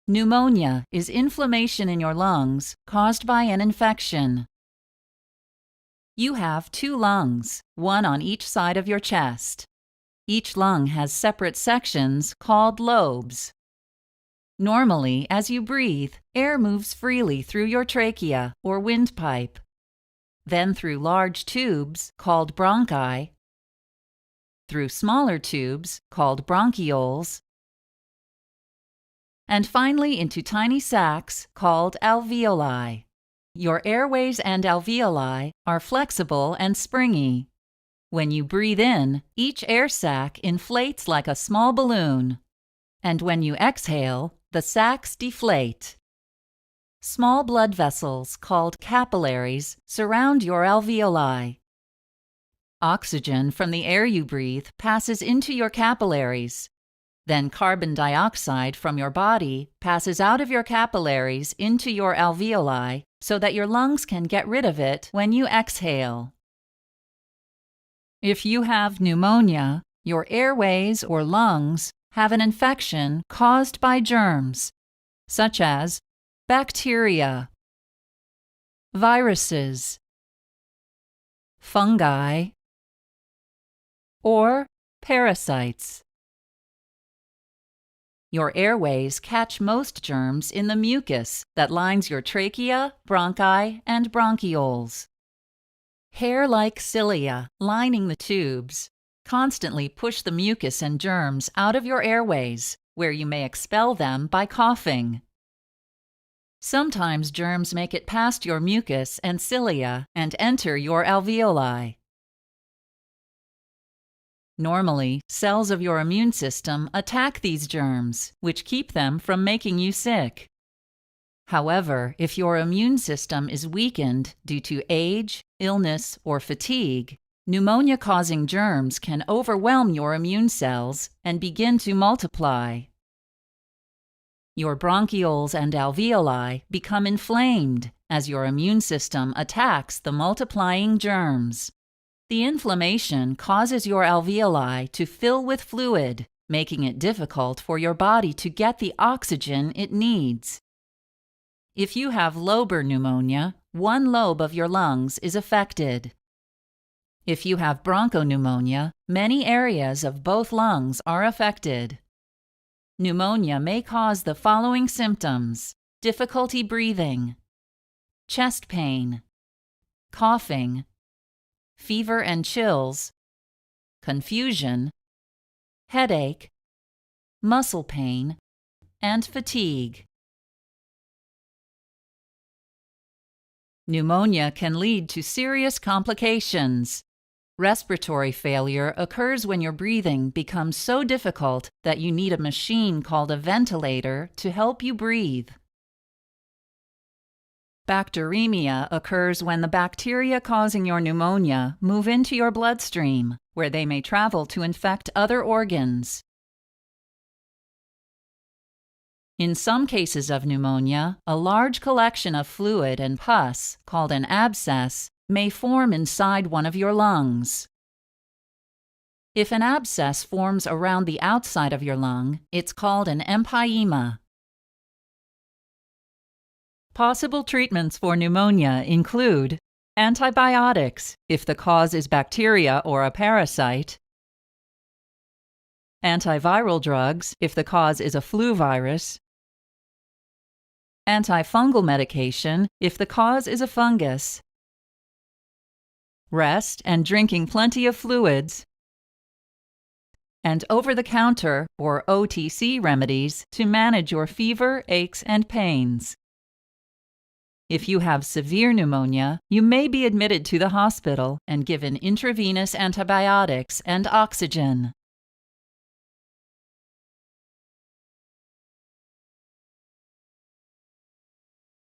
Pneumonia is inflammation in your lungs caused by an infection. You have 2 lungs, one on each side of your chest. Each lung has separate sections called lobes. Normally, as you breathe, air moves freely through your trachea or windpipe, then through large tubes called bronchi, through smaller tubes called bronchioles, and finally into tiny sacs called alveoli. Your airways and alveoli are flexible and springy. When you breathe in, each air sac inflates like a small balloon, and when you exhale, the sacs deflate. Small blood vessels called capillaries surround your alveoli. Oxygen from the air you breathe passes into your capillaries. Then carbon dioxide from your body passes out of your capillaries into your alveoli so that your lungs can get rid of it when you exhale. If you have pneumonia, your airways or lungs have an infection caused by germs, such as bacteria, viruses, fungi, or parasites. Your airways catch most germs in the mucus that lines your trachea, bronchi, and bronchioles. Hair-like cilia lining the tubes constantly push the mucus and germs out of your airways, where you may expel them by coughing. Sometimes germs make it past your mucus and cilia and enter your alveoli. Normally, cells of your immune system attack these germs, which keep them from making you sick. However, if your immune system is weakened due to age, illness, or fatigue, pneumonia-causing germs can overwhelm your immune cells and begin to multiply. Your bronchioles and alveoli become inflamed as your immune system attacks the multiplying germs. The inflammation causes your alveoli to fill with fluid, making it difficult for your body to get the oxygen it needs. If you have lobar pneumonia, one lobe of your lungs is affected. If you have bronchopneumonia, many areas of both lungs are affected. Pneumonia may cause the following symptoms: difficulty breathing, chest pain, coughing, fever and chills, confusion, headache, muscle pain, and fatigue. Pneumonia can lead to serious complications. Respiratory failure occurs when your breathing becomes so difficult that you need a machine called a ventilator to help you breathe. Bacteremia occurs when the bacteria causing your pneumonia move into your bloodstream, where they may travel to infect other organs. In some cases of pneumonia, a large collection of fluid and pus, called an abscess, may form inside one of your lungs. If an abscess forms around the outside of your lung, it's called an empyema. Possible treatments for pneumonia include antibiotics, if the cause is bacteria or a parasite, antiviral drugs, if the cause is a flu virus, antifungal medication, if the cause is a fungus, rest and drinking plenty of fluids, and over-the-counter or OTC remedies to manage your fever, aches, and pains. If you have severe pneumonia, you may be admitted to the hospital and given intravenous antibiotics and oxygen.